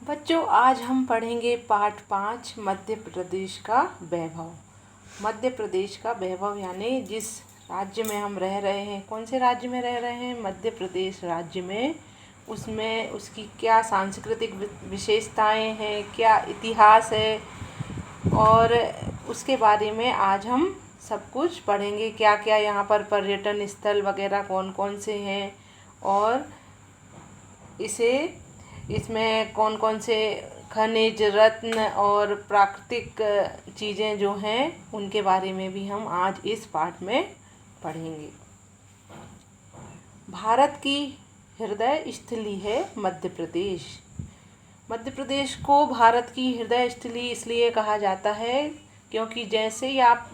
बच्चों, आज हम पढ़ेंगे पाठ 5 मध्य प्रदेश का वैभव। मध्य प्रदेश का वैभव यानी जिस राज्य में हम रह रहे हैं, कौन से राज्य में रह रहे हैं? मध्य प्रदेश राज्य में। उसमें उसकी क्या सांस्कृतिक विशेषताएं हैं, क्या इतिहास है, और उसके बारे में आज हम सब कुछ पढ़ेंगे। क्या क्या यहाँ पर पर्यटन स्थल वगैरह कौन कौन से हैं, और इसमें कौन कौन से खनिज रत्न और प्राकृतिक चीज़ें जो हैं उनके बारे में भी हम आज इस पाठ में पढ़ेंगे। भारत की हृदय स्थली है मध्य प्रदेश। मध्य प्रदेश को भारत की हृदय स्थली इसलिए कहा जाता है क्योंकि जैसे ही आप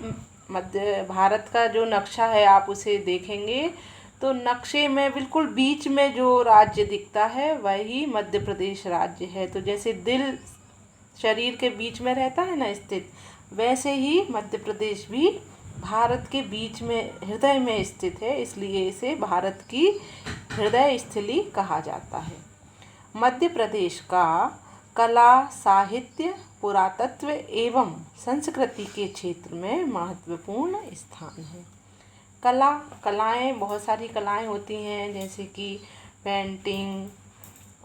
मध्य भारत का जो नक्शा है आप उसे देखेंगे तो नक्शे में बिल्कुल बीच में जो राज्य दिखता है वही मध्य प्रदेश राज्य है। तो जैसे दिल शरीर के बीच में रहता है ना स्थित, वैसे ही मध्य प्रदेश भी भारत के बीच में हृदय में स्थित है, इसलिए इसे भारत की हृदय स्थली कहा जाता है। मध्य प्रदेश का कला, साहित्य, पुरातत्व एवं संस्कृति के क्षेत्र में महत्वपूर्ण स्थान है। कलाएं, बहुत सारी कलाएं होती हैं, जैसे कि पेंटिंग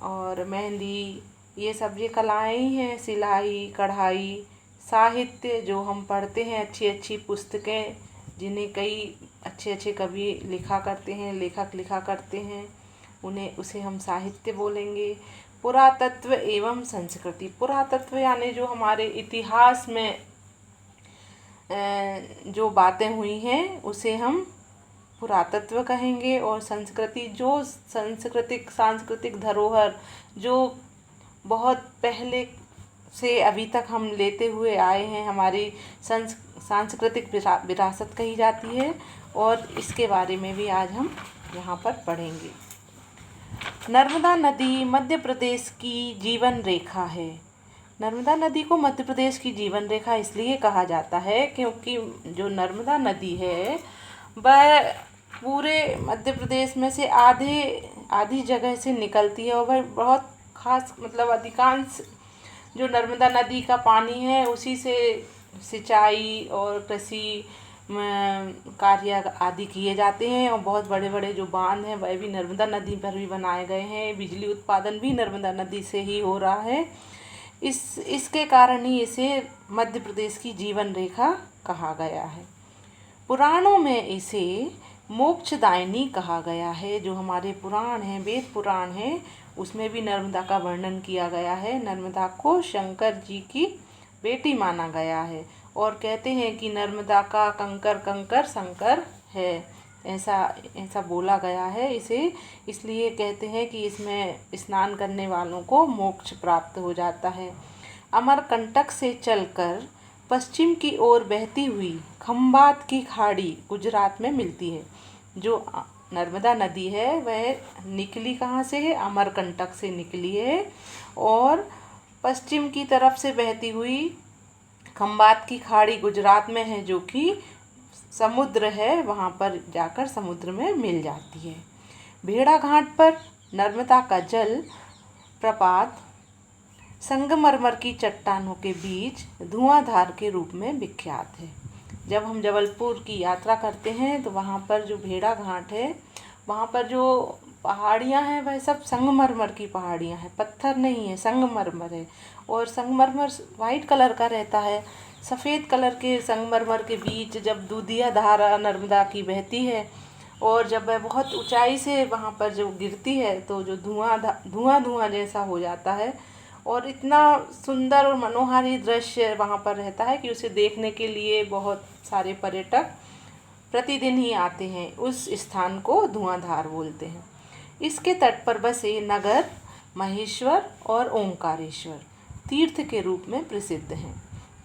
और मेहंदी, ये सब ये कलाएं ही हैं। सिलाई, कढ़ाई, साहित्य जो हम पढ़ते हैं, अच्छी अच्छी पुस्तकें जिन्हें कई अच्छे अच्छे कवि लिखा करते हैं, लेखक लिखा करते हैं, उसे हम साहित्य बोलेंगे। पुरातत्व एवं संस्कृति, पुरातत्व यानी जो हमारे इतिहास में जो बातें हुई हैं उसे हम पुरातत्व कहेंगे। और संस्कृति, जो सांस्कृतिक धरोहर जो बहुत पहले से अभी तक हम लेते हुए आए हैं, हमारी सांस्कृतिक विरासत कही जाती है, और इसके बारे में भी आज हम यहाँ पर पढ़ेंगे। नर्मदा नदी मध्य प्रदेश की जीवन रेखा है। नर्मदा नदी को मध्य प्रदेश की जीवन रेखा इसलिए कहा जाता है क्योंकि जो नर्मदा नदी है वह पूरे मध्य प्रदेश में से आधी जगह से निकलती है, और वह बहुत खास, मतलब अधिकांश जो नर्मदा नदी का पानी है उसी से सिंचाई और कृषि कार्य आदि किए जाते हैं। और बहुत बड़े बड़े जो बांध हैं वह भी नर्मदा नदी पर भी बनाए गए हैं। बिजली उत्पादन भी नर्मदा नदी से ही हो रहा है। इसके कारण ही इसे मध्य प्रदेश की जीवन रेखा कहा गया है। पुराणों में इसे मोक्षदायिनी कहा गया है। जो हमारे पुराण हैं, वेद पुराण हैं, उसमें भी नर्मदा का वर्णन किया गया है। नर्मदा को शंकर जी की बेटी माना गया है, और कहते हैं कि नर्मदा का कंकर कंकर शंकर है, ऐसा बोला गया है। इसे इसलिए कहते हैं कि इसमें स्नान करने वालों को मोक्ष प्राप्त हो जाता है। अमरकंटक से चलकर पश्चिम की ओर बहती हुई खंबात की खाड़ी गुजरात में मिलती है। जो नर्मदा नदी है वह निकली कहाँ से है? अमरकंटक से निकली है, और पश्चिम की तरफ से बहती हुई खंबात की खाड़ी गुजरात में है, जो कि समुद्र है, वहाँ पर जाकर समुद्र में मिल जाती है। भेड़ा घाट पर नर्मदा का जल प्रपात संगमरमर की चट्टानों के बीच धुआंधार के रूप में विख्यात है। जब हम जबलपुर की यात्रा करते हैं तो वहाँ पर जो भेड़ा घाट है, वहाँ पर जो पहाड़ियाँ हैं वह सब संगमरमर की पहाड़ियाँ हैं, पत्थर नहीं है, संगमरमर है। और संगमरमर वाइट कलर का रहता है। सफ़ेद कलर के संगमरमर के बीच जब दूधिया धारा नर्मदा की बहती है, और जब वह बहुत ऊंचाई से वहाँ पर जो गिरती है तो जो धुआं जैसा हो जाता है, और इतना सुंदर और मनोहारी दृश्य वहाँ पर रहता है कि उसे देखने के लिए बहुत सारे पर्यटक प्रतिदिन ही आते हैं। उस स्थान को धुआंधार बोलते हैं। इसके तट पर बसे नगर महेश्वर और ओंकारेश्वर तीर्थ के रूप में प्रसिद्ध हैं।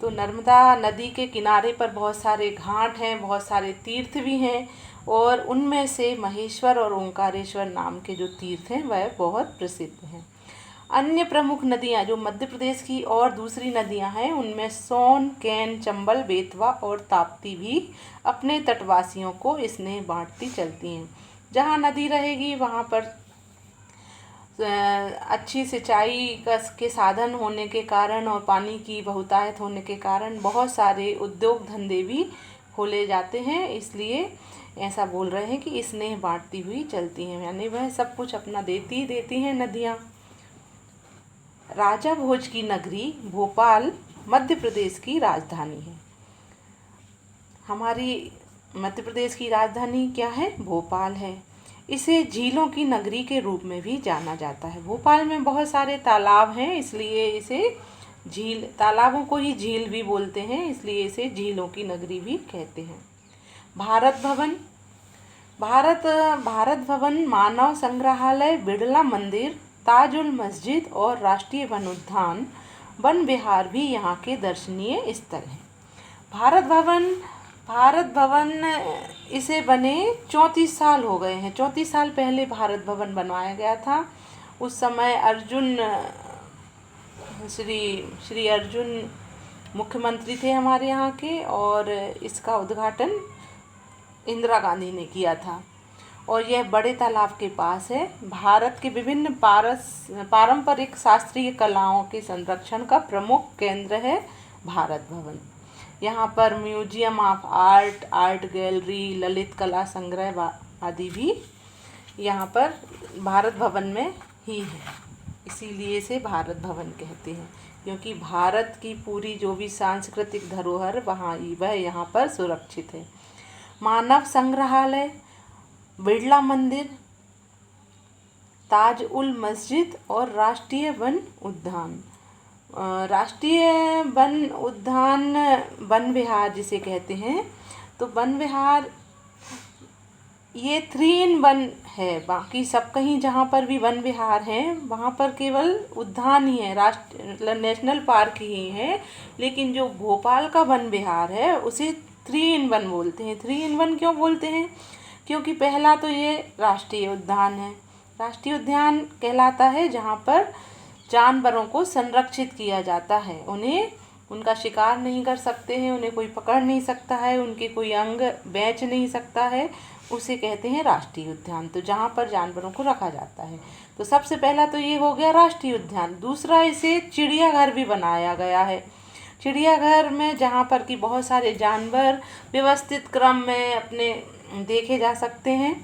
तो नर्मदा नदी के किनारे पर बहुत सारे घाट हैं, बहुत सारे तीर्थ भी हैं, और उनमें से महेश्वर और ओंकारेश्वर नाम के जो तीर्थ हैं वह बहुत प्रसिद्ध हैं। अन्य प्रमुख नदियाँ जो मध्य प्रदेश की और दूसरी नदियाँ हैं, उनमें सोन, कैन, चंबल, बेतवा और ताप्ती भी अपने तटवासियों को स्नेह बांटती चलती हैं। जहाँ नदी रहेगी वहाँ पर अच्छी सिंचाई के साधन होने के कारण और पानी की बहुतायत होने के कारण बहुत सारे उद्योग धंधे भी खोले जाते हैं। इसलिए ऐसा बोल रहे हैं कि स्नेह बांटती हुई चलती हैं, यानी वह सब कुछ अपना देती ही देती हैं नदियाँ। राजा भोज की नगरी भोपाल मध्य प्रदेश की राजधानी है। हमारी मध्य प्रदेश की राजधानी क्या है? भोपाल है। इसे झीलों की नगरी के रूप में भी जाना जाता है। भोपाल में बहुत सारे तालाब हैं, इसलिए इसे तालाबों को ही झील भी बोलते हैं, इसलिए इसे झीलों की नगरी भी कहते हैं। भारत भवन भारत भवन, मानव संग्रहालय, बिड़ला मंदिर, ताजुल मस्जिद और राष्ट्रीय वन उद्यान वन विहार भी यहाँ के दर्शनीय स्थल हैं। भारत भवन इसे बने 34 साल हो गए हैं। 34 साल पहले भारत भवन बनवाया गया था। उस समय श्री अर्जुन मुख्यमंत्री थे हमारे यहाँ के, और इसका उद्घाटन इंदिरा गांधी ने किया था। और यह बड़े तालाब के पास है। भारत के विभिन्न पारंपरिक शास्त्रीय कलाओं के संरक्षण का प्रमुख केंद्र है भारत भवन। यहाँ पर museum of art, art gallery, Lalit कला संग्रह आदि भी यहाँ पर भारत भवन में ही है। इसीलिए इसे भारत भवन कहते हैं, क्योंकि भारत की पूरी जो भी सांस्कृतिक धरोहर वह यहाँ पर सुरक्षित है। मानव संग्रहालय, बिड़ला मंदिर, ताज उल मस्जिद और राष्ट्रीय वन उद्यान। राष्ट्रीय वन उद्यान वन विहार जिसे कहते हैं, तो वन विहार ये 3 in 1 है। बाकी सब कहीं जहाँ पर भी वन विहार हैं वहाँ पर केवल उद्यान ही है, नेशनल पार्क ही है। लेकिन जो भोपाल का वन विहार है उसे 3 in 1 बोलते हैं। 3 in 1 क्यों बोलते हैं? क्योंकि पहला तो ये राष्ट्रीय उद्यान है। राष्ट्रीय उद्यान कहलाता है जहाँ पर जानवरों को संरक्षित किया जाता है। उनका शिकार नहीं कर सकते हैं, उन्हें कोई पकड़ नहीं सकता है, उनके कोई अंग बेच नहीं सकता है, उसे कहते हैं राष्ट्रीय उद्यान। तो जहाँ पर जानवरों को रखा जाता है, तो सबसे पहला तो ये हो गया राष्ट्रीय उद्यान। दूसरा, इसे चिड़ियाघर भी बनाया गया है। चिड़ियाघर में जहाँ पर कि बहुत सारे जानवर व्यवस्थित क्रम में अपने देखे जा सकते हैं,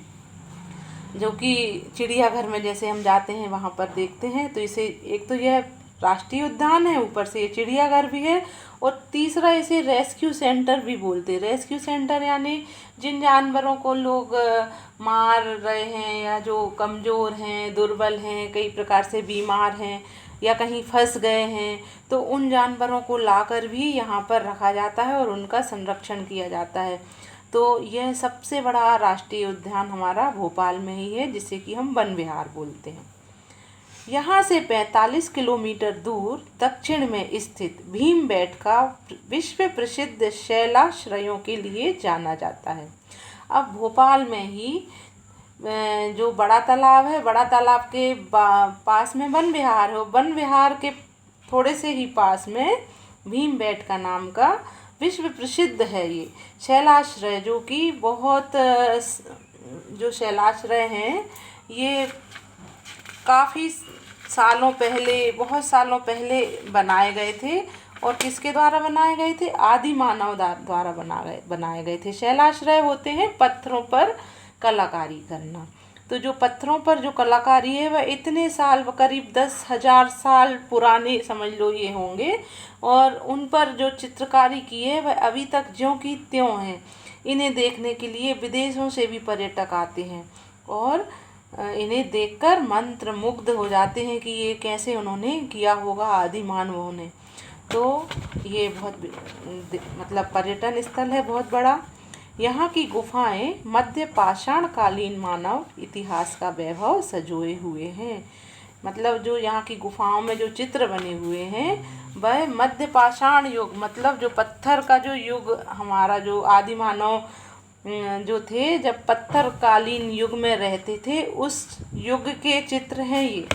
जो कि चिड़ियाघर में जैसे हम जाते हैं वहाँ पर देखते हैं। तो इसे एक तो यह राष्ट्रीय उद्यान है, ऊपर से ये चिड़ियाघर भी है। और तीसरा, इसे रेस्क्यू सेंटर भी बोलते हैं। रेस्क्यू सेंटर यानी जिन जानवरों को लोग मार रहे हैं या जो कमज़ोर हैं, दुर्बल हैं, कई प्रकार से बीमार हैं या कहीं फंस गए हैं, तो उन जानवरों को लाकर भी यहाँ पर रखा जाता है और उनका संरक्षण किया जाता है। तो यह सबसे बड़ा राष्ट्रीय उद्यान हमारा भोपाल में ही है, जिसे कि हम वन विहार बोलते हैं। यहाँ से 45 किलोमीटर दूर दक्षिण में स्थित भीमबेटका विश्व प्रसिद्ध शैलाश्रयों के लिए जाना जाता है। अब भोपाल में ही जो बड़ा तालाब है, बड़ा तालाब के पास में वन विहार है। वन विहार के थोड़े से ही पास में भीमबेटका नाम का विश्व प्रसिद्ध है ये शैलाश्रय, जो कि बहुत जो शैलाश्रय हैं ये काफ़ी बहुत सालों पहले बनाए गए थे। और किसके द्वारा बनाए गए थे? आदि मानव द्वारा बनाए गए थे। शैलाश्रय होते हैं पत्थरों पर कलाकारी करना। तो जो पत्थरों पर जो कलाकारी है वह इतने साल, करीब 10,000 साल पुराने समझ लो ये होंगे, और उन पर जो चित्रकारी की है वह अभी तक ज्यों की त्यों हैं। इन्हें देखने के लिए विदेशों से भी पर्यटक आते हैं और इन्हें देखकर मंत्र मुग्ध हो जाते हैं कि ये कैसे उन्होंने किया होगा आदि मानवों ने। तो ये बहुत मतलब पर्यटन स्थल है बहुत बड़ा। यहाँ की गुफाएं मध्य पाषाण कालीन मानव इतिहास का वैभव सजोए हुए हैं। मतलब जो यहाँ की गुफाओं में जो चित्र बने हुए हैं वह मध्य पाषाण युग, मतलब जो पत्थर का जो युग, हमारा जो आदि मानव जो थे जब पत्थर कालीन युग में रहते थे उस युग के चित्र हैं ये।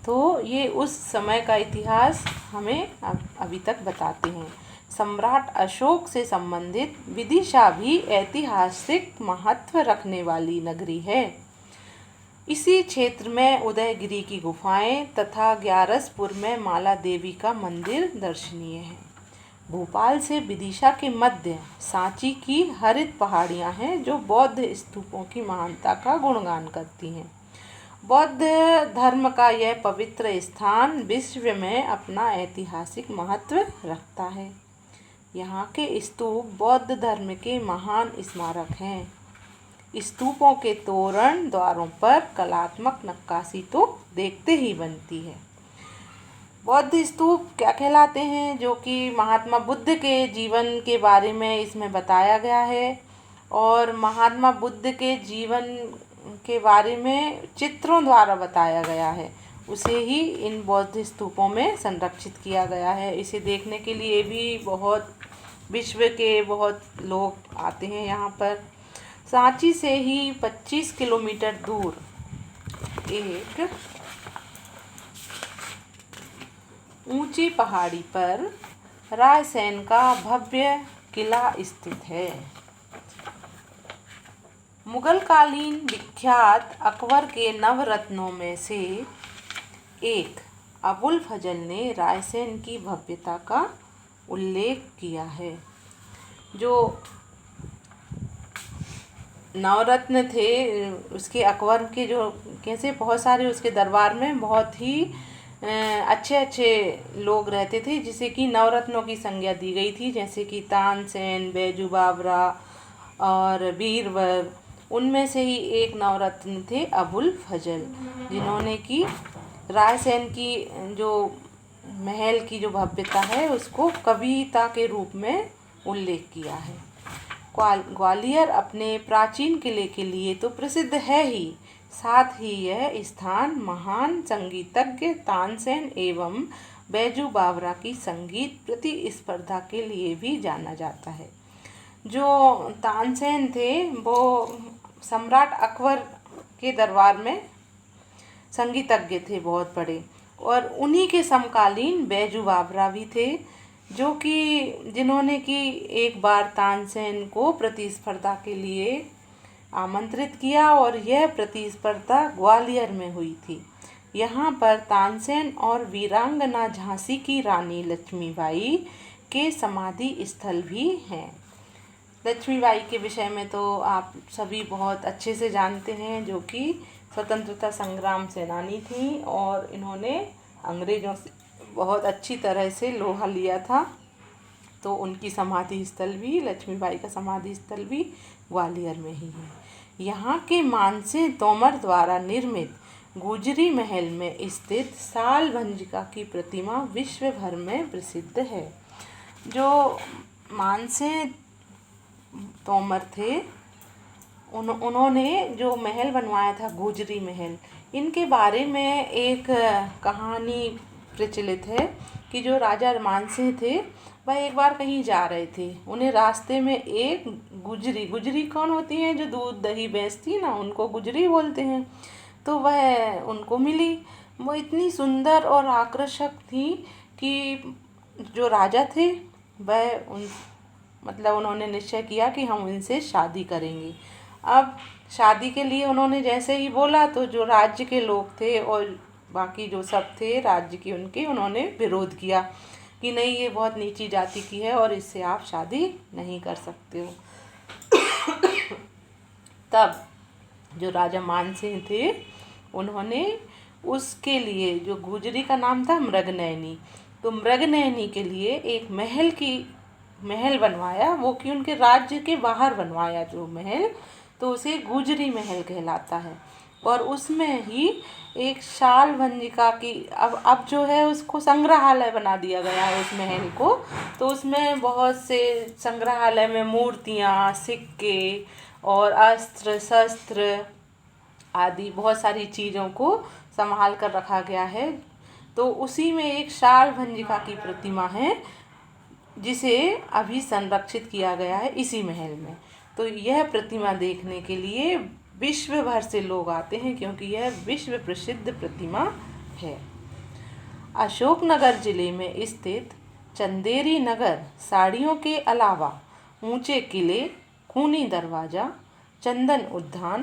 तो ये उस समय का इतिहास हमें अभी तक बताते हैं। सम्राट अशोक से संबंधित विदिशा भी ऐतिहासिक महत्व रखने वाली नगरी है। इसी क्षेत्र में उदयगिरी की गुफाएं तथा ग्यारसपुर में माला देवी का मंदिर दर्शनीय है। भोपाल से विदिशा के मध्य सांची की हरित पहाड़ियां हैं जो बौद्ध स्तूपों की महानता का गुणगान करती हैं। बौद्ध धर्म का यह पवित्र स्थान विश्व में अपना ऐतिहासिक महत्व रखता है। यहाँ के स्तूप बौद्ध धर्म के महान स्मारक हैं। स्तूपों के तोरण द्वारों पर कलात्मक नक्काशी तो देखते ही बनती है। बौद्ध स्तूप क्या कहलाते हैं, जो कि महात्मा बुद्ध के जीवन के बारे में इसमें बताया गया है और महात्मा बुद्ध के जीवन के बारे में चित्रों द्वारा बताया गया है, उसे ही इन बौद्ध स्तूपों में संरक्षित किया गया है। इसे देखने के लिए भी बहुत विश्व के बहुत लोग आते हैं यहाँ पर। सांची से ही 25 किलोमीटर दूर एक ऊंची पहाड़ी पर रायसेन का भव्य किला स्थित है। मुगल कालीन विख्यात अकबर के नवरत्नों में से एक अबुल फजल ने रायसेन की भव्यता का उल्लेख किया है। जो नवरत्न थे उसके अकबर के, जो कैसे बहुत सारे उसके दरबार में बहुत ही अच्छे अच्छे लोग रहते थे जिसे कि नवरत्नों की संज्ञा दी गई थी, जैसे कि तानसेन, बैजू बावरा और बीरबल। उनमें से ही एक नवरत्न थे अबुल फजल, जिन्होंने कि रायसेन की जो महल की जो भव्यता है उसको कविता के रूप में उल्लेख किया है। ग्वालियर अपने प्राचीन किले के लिए तो प्रसिद्ध है ही, साथ ही यह स्थान महान संगीतज्ञ तानसेन एवं बैजू बावरा की संगीत प्रतिस्पर्धा के लिए भी जाना जाता है। जो तानसेन थे वो सम्राट अकबर के दरबार में संगीतज्ञ थे बहुत बड़े, और उन्हीं के समकालीन बैजू बावरा भी थे, जो कि जिन्होंने कि एक बार तानसेन को प्रतिस्पर्धा के लिए आमंत्रित किया और यह प्रतिस्पर्धा ग्वालियर में हुई थी। यहाँ पर तानसेन और वीरांगना झांसी की रानी लक्ष्मीबाई के समाधि स्थल भी हैं। लक्ष्मीबाई के विषय में तो आप सभी बहुत अच्छे से जानते हैं, जो कि स्वतंत्रता संग्राम सेनानी थी और इन्होंने अंग्रेज़ों से बहुत अच्छी तरह से लोहा लिया था। तो उनकी समाधि स्थल भी, लक्ष्मीबाई का समाधि स्थल भी ग्वालियर में ही है। यहाँ के मानसिंह तोमर द्वारा निर्मित गुजरी महल में स्थित साल भंजिका की प्रतिमा विश्व भर में प्रसिद्ध है। जो मानसिंह तोमर थे उन्होंने जो महल बनवाया था गुजरी महल, इनके बारे में एक कहानी प्रचलित है कि जो राजा मानसिंह थे वह एक बार कहीं जा रहे थे, उन्हें रास्ते में एक गुजरी कौन होती हैं, जो दूध दही बेचती ना, उनको गुजरी बोलते हैं, तो वह उनको मिली। वो इतनी सुंदर और आकर्षक थी कि जो राजा थे वह उन्होंने निश्चय किया कि हम इनसे शादी करेंगे। अब शादी के लिए उन्होंने जैसे ही बोला तो जो राज्य के लोग थे और बाकी जो सब थे राज्य के, उन्होंने विरोध किया कि नहीं, ये बहुत नीची जाति की है और इससे आप शादी नहीं कर सकते हो। तब जो राजा मानसिंह थे उन्होंने उसके लिए, जो गुजरी का नाम था मृगनयनी, तो मृगनयनी के लिए एक महल बनवाया, वो कि उनके राज्य के बाहर बनवाया जो महल, तो उसे गुजरी महल कहलाता है। और उसमें ही एक शाल भंजिका की अब जो है उसको संग्रहालय बना दिया गया है उस महल को। तो उसमें बहुत से संग्रहालय में मूर्तियाँ, सिक्के और अस्त्र शस्त्र आदि बहुत सारी चीज़ों को संभाल कर रखा गया है। तो उसी में एक शाल भंजिका की प्रतिमा है जिसे अभी संरक्षित किया गया है इसी महल में। तो यह प्रतिमा देखने के लिए विश्व भर से लोग आते हैं, क्योंकि यह विश्व प्रसिद्ध प्रतिमा है। अशोकनगर जिले में स्थित चंदेरी नगर साड़ियों के अलावा ऊंचे किले, खूनी दरवाज़ा, चंदन उद्यान,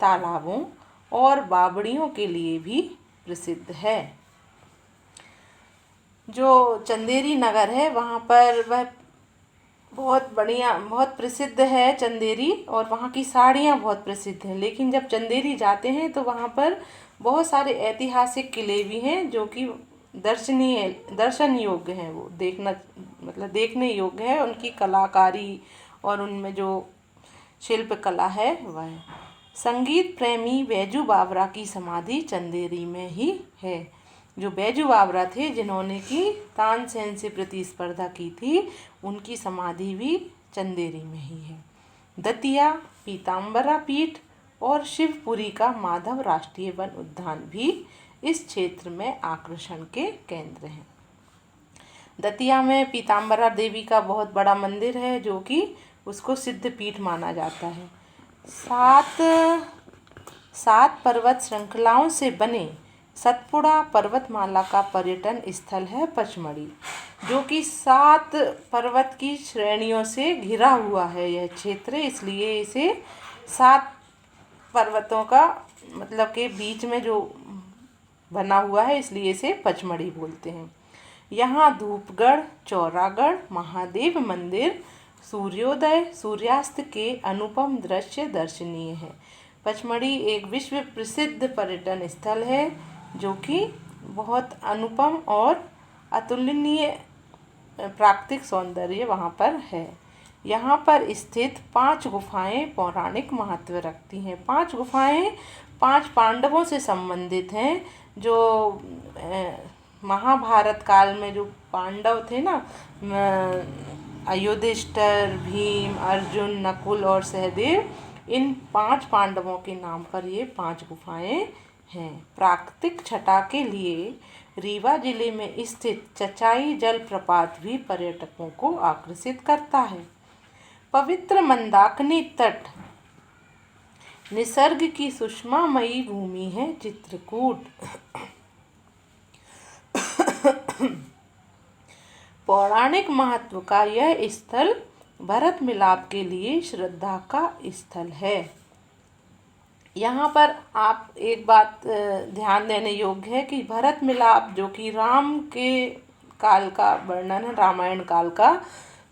तालाबों और बावड़ियों के लिए भी प्रसिद्ध है। जो चंदेरी नगर है वहाँ पर वह बहुत बढ़िया, बहुत प्रसिद्ध है चंदेरी, और वहाँ की साड़ियाँ बहुत प्रसिद्ध हैं। लेकिन जब चंदेरी जाते हैं तो वहाँ पर बहुत सारे ऐतिहासिक किले भी हैं जो कि दर्शन योग्य हैं। वो देखना, मतलब देखने योग्य है। उनकी कलाकारी और उनमें जो शिल्प कला है वह। संगीत प्रेमी बैजू बावरा की समाधि चंदेरी में ही है। जो बैजू बावरा थे जिन्होंने की तानसेन से प्रतिस्पर्धा की थी, उनकी समाधि भी चंदेरी में ही है। दतिया, पीताम्बरा पीठ और शिवपुरी का माधव राष्ट्रीय वन उद्यान भी इस क्षेत्र में आकर्षण के केंद्र हैं। दतिया में पीताम्बरा देवी का बहुत बड़ा मंदिर है जो कि उसको सिद्ध पीठ माना जाता है। सात पर्वत श्रृंखलाओं से बने सतपुड़ा पर्वतमाला का पर्यटन स्थल है पचमढ़ी, जो कि 7 पर्वत की श्रेणियों से घिरा हुआ है यह क्षेत्र। इसलिए इसे 7 पर्वतों का मतलब के बीच में जो बना हुआ है, इसलिए इसे पचमढ़ी बोलते हैं। यहाँ धूपगढ़, चौरागढ़, महादेव मंदिर, सूर्योदय सूर्यास्त के अनुपम दृश्य दर्शनीय है। पचमढ़ी एक विश्व प्रसिद्ध पर्यटन स्थल है जो कि बहुत अनुपम और अतुलनीय प्राकृतिक सौंदर्य वहाँ पर है। यहाँ पर स्थित 5 गुफाएं पौराणिक महत्व रखती हैं। 5 गुफाएं 5 पांडवों से संबंधित हैं। जो महाभारत काल में जो पांडव थे ना, युधिष्ठिर, भीम, अर्जुन, नकुल और सहदेव, इन 5 पांडवों के नाम पर ये 5 गुफाएं हैं। प्राकृतिक छटा के लिए रीवा जिले में स्थित चचाई जलप्रपात भी पर्यटकों को आकर्षित करता है। पवित्र मंदाकिनी तट निसर्ग की सुषमामयी भूमि है चित्रकूट। पौराणिक महत्व का यह स्थल भरत मिलाप के लिए श्रद्धा का स्थल है। यहाँ पर आप एक बात ध्यान देने योग्य है कि भरत मिलाप जो कि राम के काल का वर्णन है, रामायण काल का,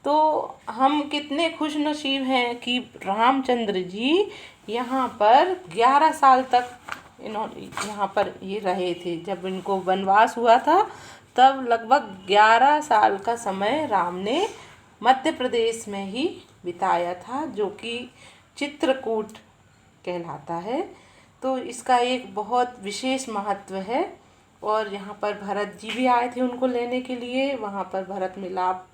तो हम कितने खुश नसीब हैं कि रामचंद्र जी यहाँ पर 11 साल तक इन्होंने यहाँ पर ये रहे थे। जब इनको वनवास हुआ था तब लगभग 11 साल का समय राम ने मध्य प्रदेश में ही बिताया था, जो कि चित्रकूट कहलाता है। तो इसका एक बहुत विशेष महत्व है। और यहाँ पर भरत जी भी आए थे उनको लेने के लिए। वहाँ पर भरत मिलाप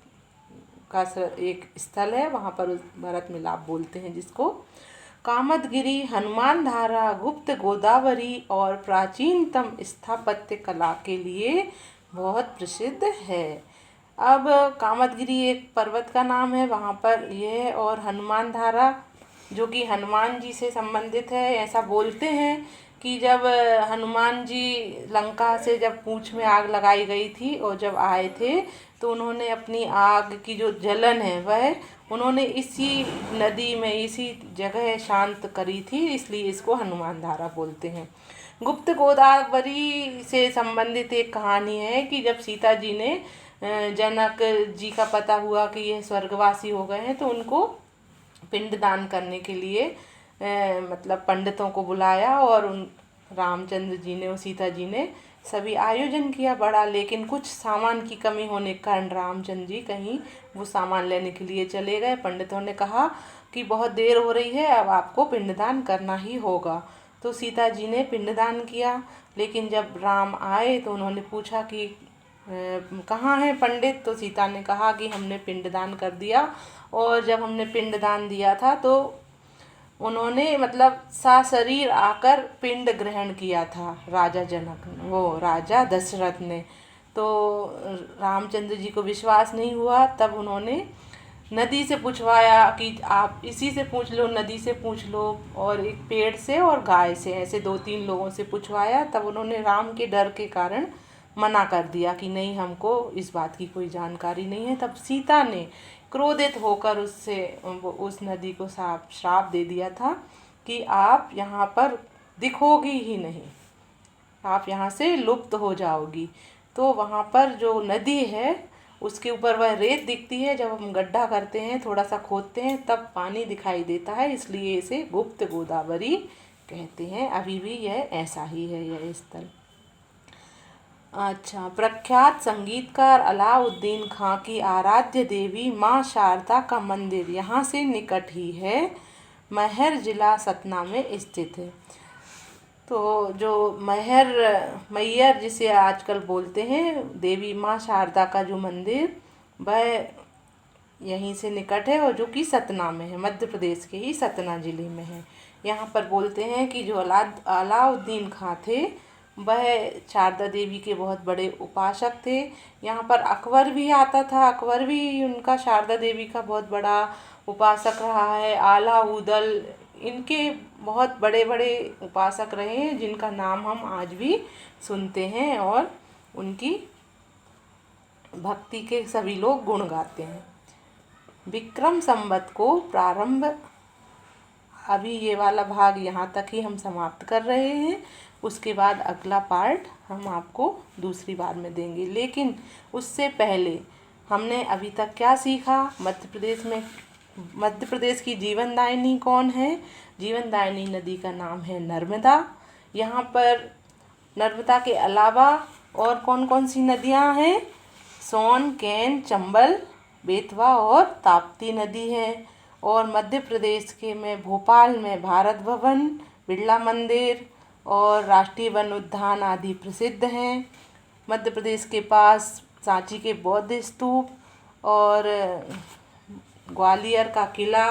का एक स्थल है, वहाँ पर भरत मिलाप बोलते हैं जिसको। कामदगिरी, हनुमान धारा, गुप्त गोदावरी और प्राचीनतम स्थापत्य कला के लिए बहुत प्रसिद्ध है। अब कामदगिरी एक पर्वत का नाम है वहाँ पर यह, और हनुमान धारा जो कि हनुमान जी से संबंधित है। ऐसा बोलते हैं कि जब हनुमान जी लंका से जब पूंछ में आग लगाई गई थी और जब आए थे तो उन्होंने अपनी आग की जो जलन है वह उन्होंने इसी नदी में, इसी जगह शांत करी थी, इसलिए इसको हनुमान धारा बोलते हैं। गुप्त गोदावरी से संबंधित एक कहानी है कि जब सीता जी ने जनक जी का पता हुआ कि यह स्वर्गवासी हो गए हैं तो उनको पिंडदान करने के लिए मतलब पंडितों को बुलाया, और उन रामचंद्र जी ने और सीता जी ने सभी आयोजन किया बड़ा। लेकिन कुछ सामान की कमी होने के कारण रामचंद्र जी कहीं वो सामान लेने के लिए चले गए। पंडितों ने कहा कि बहुत देर हो रही है, अब आपको पिंडदान करना ही होगा। तो सीता जी ने पिंडदान किया। लेकिन जब राम आए तो उन्होंने पूछा कि कहाँ हैं पंडित? तो सीता ने कहा कि हमने पिंडदान कर दिया। और जब हमने पिंडदान दिया था तो उन्होंने मतलब सशरीर आकर पिंड ग्रहण किया था राजा जनक, वो राजा दशरथ ने। तो रामचंद्र जी को विश्वास नहीं हुआ, तब उन्होंने नदी से पूछवाया कि आप इसी से पूछ लो, नदी से पूछ लो, और एक पेड़ से और गाय से, ऐसे 2-3 लोगों से पूछवाया। तब उन्होंने राम के डर के कारण मना कर दिया कि नहीं, हमको इस बात की कोई जानकारी नहीं है। तब सीता ने क्रोधित होकर उस नदी को श्राप दे दिया था कि आप यहाँ पर दिखोगी ही नहीं, आप यहाँ से लुप्त हो जाओगी। तो वहाँ पर जो नदी है उसके ऊपर वह रेत दिखती है, जब हम गड्ढा करते हैं, थोड़ा सा खोदते हैं, तब पानी दिखाई देता है, इसलिए इसे गुप्त गोदावरी कहते हैं। अभी भी यह ऐसा ही है यह स्थल। अच्छा, प्रख्यात संगीतकार अलाउद्दीन खां की आराध्य देवी माँ शारदा का मंदिर यहाँ से निकट ही है, मैहर जिला सतना में स्थित है। तो जो मैयर जिसे आजकल बोलते हैं, देवी माँ शारदा का जो मंदिर, वह यहीं से निकट है और जो कि सतना में है, मध्य प्रदेश के ही सतना जिले में है। यहाँ पर बोलते हैं कि जो अलाउद्दीन खां थे वह शारदा देवी के बहुत बड़े उपासक थे। यहाँ पर अकबर भी आता था, अकबर भी उनका शारदा देवी का बहुत बड़ा उपासक रहा है। आला उदल इनके बहुत बड़े बड़े उपासक रहे हैं, जिनका नाम हम आज भी सुनते हैं और उनकी भक्ति के सभी लोग गुण गाते हैं। विक्रम संवत को प्रारंभ, अभी ये वाला भाग यहाँ तक ही हम समाप्त कर रहे हैं, उसके बाद अगला पार्ट हम आपको दूसरी बार में देंगे। लेकिन उससे पहले हमने अभी तक क्या सीखा? मध्य प्रदेश की जीवनदायिनी कौन है? जीवनदायिनी नदी का नाम है नर्मदा। यहाँ पर नर्मदा के अलावा और कौन कौन सी नदियाँ हैं? सोन, कैन, चंबल, बेतवा और ताप्ती नदी है। और मध्य प्रदेश के में भोपाल में भारत भवन, बिरला मंदिर और राष्ट्रीय वन उद्यान आदि प्रसिद्ध हैं। मध्य प्रदेश के पास सांची के बौद्ध स्तूप और ग्वालियर का किला,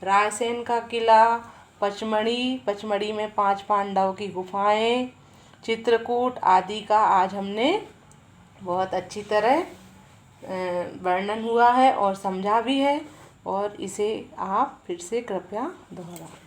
रायसेन का किला, पचमढ़ी में 5 पांडवों की गुफाएं, चित्रकूट आदि का आज हमने बहुत अच्छी तरह वर्णन हुआ है और समझा भी है, और इसे आप फिर से कृपया दोहराएं।